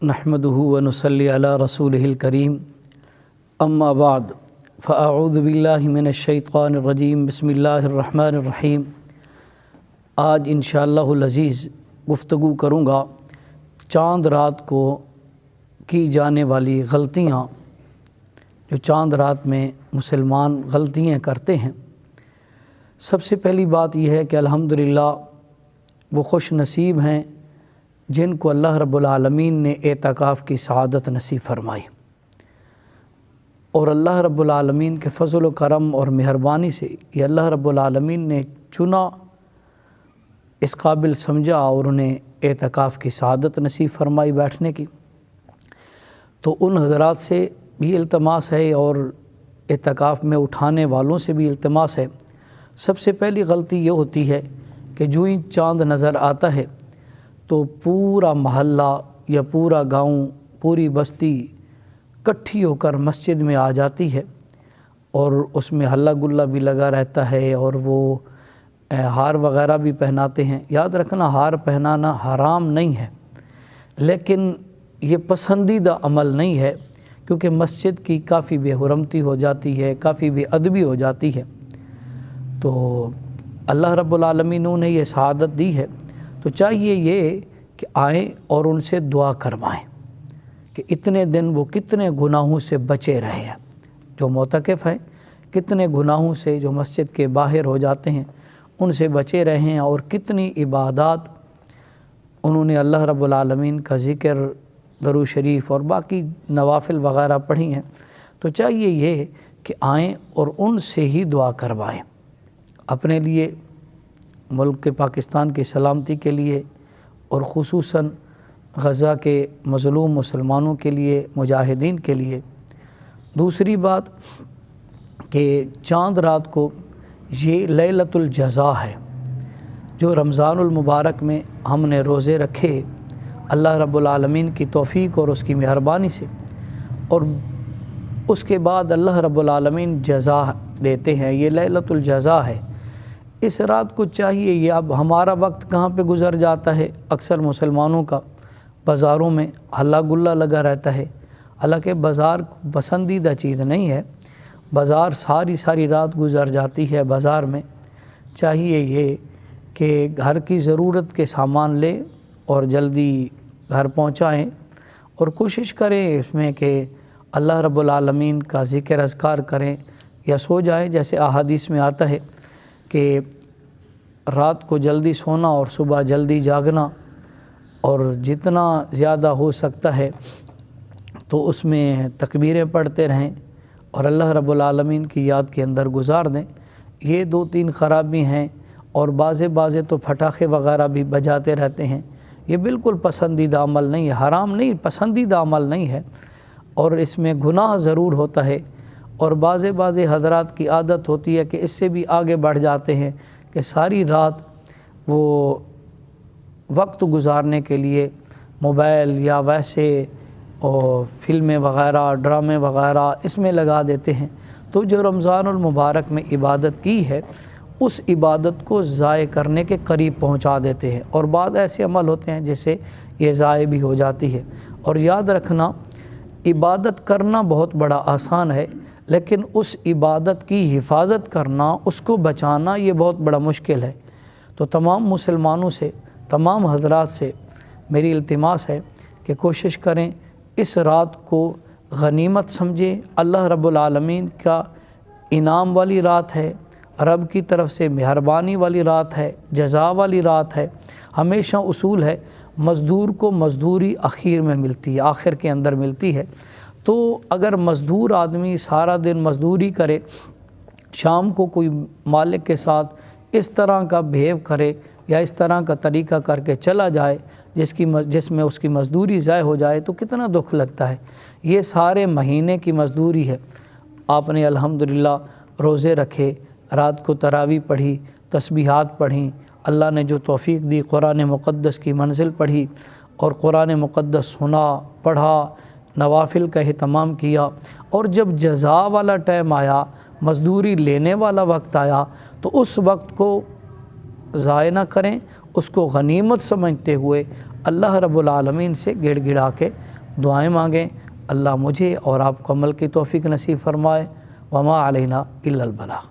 नहमदुहु व नुसल्ली अला रसूलिहिल करीम अम्मा बाद फ़अऊज़ु बिल्लाहि मिनश्शैतानिर रजीम बिस्मिल्लाहिर रहमानिर रहीम। आज इंशाअल्लाहुल अज़ीज़ गुफ्तगू करूँगा चाँद रात को की जाने वाली गलतियाँ, जो चाँद रात में मुसलमान गलतियाँ करते हैं। सबसे पहली बात यह है कि अल्हम्दुलिल्लाह वो खुश नसीब हैं जिनको अल्लाह रब्बुल आलमीन ने एतकाफ़ की सआदत नसीब फरमाई, और अल्लाह रब्बुल आलमीन के फ़ज़ल व करम और मेहरबानी से ये अल्लाह रब्बुल आलमीन ने चुना, इस काबिल समझा और उन्हें एतकाफ़ की सआदत नसीब फरमाई बैठने की। तो उन हज़रात से भी इल्तमास है और एतकाफ़ में उठाने वालों से भी इल्तमास है। सबसे पहली गलती ये होती है कि जो ही चाँद नज़र आता है तो पूरा महल्ला या पूरा गांव, पूरी बस्ती इकट्ठी होकर मस्जिद में आ जाती है और उसमें हल्ला गुल्ला भी लगा रहता है और वो हार वगैरह भी पहनाते हैं। याद रखना, हार पहनाना हराम नहीं है, लेकिन ये पसंदीदा अमल नहीं है, क्योंकि मस्जिद की काफ़ी बेहुरमती हो जाती है, काफ़ी बेअदबी हो जाती है। तो अल्लाह रब्बुल आलमीन ने ये सआदत दी है, तो चाहिए ये कि आएँ और उनसे दुआ करवाएं कि इतने दिन वो कितने गुनाहों से बचे रहे हैं। जो मोतकिफ़ हैं, कितने गुनाहों से जो मस्जिद के बाहर हो जाते हैं उनसे बचे रहे हैं, और कितनी इबादत उन्होंने अल्लाह रब्बुल आलमीन का ज़िक्र, दरूद शरीफ और बाकी नवाफिल वग़ैरह पढ़ी हैं। तो चाहिए ये कि आएँ और उनसे ही दुआ करवाएं, अपने लिए, मुल्क के पाकिस्तान की सलामती के लिए, और ख़ुसूसन गज़ा के मज़लूम मुसलमानों के लिए, मुजाहिदीन के लिए। दूसरी बात कि चाँद रात को ये लैलतुल जज़ा है, जो रमज़ानुल मुबारक में हमने रोज़े रखे अल्लाह रब्बुल आलमीन की तौफ़ीक़ और उसकी मेहरबानी से, और उसके बाद अल्लाह रब्बुल आलमीन जज़ा देते हैं। ये लैलतुल जज़ा है। इस रात को चाहिए, ये अब हमारा वक्त कहाँ पे गुज़र जाता है, अक्सर मुसलमानों का बाज़ारों में हल्ला गुल्ला लगा रहता है। हालांकि बाज़ार पसंदीदा चीज़ नहीं है, बाज़ार सारी सारी रात गुज़र जाती है बाज़ार में। चाहिए ये कि घर की ज़रूरत के सामान लें और जल्दी घर पहुँचाएँ, और कोशिश करें इसमें कि अल्लाह रब्बुल आलमीन का ज़िक्र अज़कार करें या सो जाएँ। जैसे अहादीस में आता है कि रात को जल्दी सोना और सुबह जल्दी जागना, और जितना ज़्यादा हो सकता है तो उसमें तकबीरें पढ़ते रहें और अल्लाह रब्बुल आलमीन की याद के अंदर गुजार दें। ये दो तीन ख़राबी हैं। और बाज़े तो पटाखे वग़ैरह भी बजाते रहते हैं। ये बिल्कुल पसंदीदा अमल नहीं है, हराम नहीं, पसंदीदा अमल नहीं है, और इसमें गुनाह ज़रूर होता है। और बाज़े हज़रात की आदत होती है कि इससे भी आगे बढ़ जाते हैं कि सारी रात वो वक्त गुजारने के लिए मोबाइल या वैसे और फ़िल्में वग़ैरह, ड्रामे वग़ैरह इसमें लगा देते हैं। तो जो रमज़ानुल मुबारक में इबादत की है, उस इबादत को ज़ाय करने के करीब पहुंचा देते हैं, और बाद ऐसे अमल होते हैं जिससे ये ज़ाय भी हो जाती है। और याद रखना, इबादत करना बहुत बड़ा आसान है, लेकिन उस इबादत की हिफाजत करना, उसको बचाना, ये बहुत बड़ा मुश्किल है। तो तमाम मुसलमानों से, तमाम हज़रात से मेरी इल्तिमास है कि कोशिश करें इस रात को गनीमत समझें। अल्लाह रब्बुल आलमीन का इनाम वाली रात है, रब की तरफ से मेहरबानी वाली रात है, जज़ा वाली रात है। हमेशा उसूल है, मज़दूर को मज़दूरी आखिर में मिलती है, आखिर के अंदर मिलती है। तो अगर मज़दूर आदमी सारा दिन मज़दूरी करे, शाम को कोई मालिक के साथ इस तरह का बिहेव करे या इस तरह का तरीका करके चला जाए जिसमें उसकी मज़दूरी ज़ाय हो जाए, तो कितना दुख लगता है। ये सारे महीने की मज़दूरी है। आपने अल्हम्दुलिल्लाह रोज़े रखे, रात को तरावी पढ़ी, तस्बीहात पढ़ी, अल्लाह ने जो तौफ़ीक़ दी, कुरान मुक़द्दस की मंजिल पढ़ी और कुरान मुक़द्दस सुना, पढ़ा, नवाफिल का एहतमाम किया, और जब जज़ा वाला टाइम आया, मज़दूरी लेने वाला वक्त आया, तो उस वक्त को ज़ाय ना करें, उसको गनीमत समझते हुए अल्लाह रब्बुल आलमीन से गिड़गिड़ा के دعائیں مانگیں، اللہ مجھے اور آپ کو عمل کی توفیق نصیب فرمائے۔ وما علینا الا البلاغ۔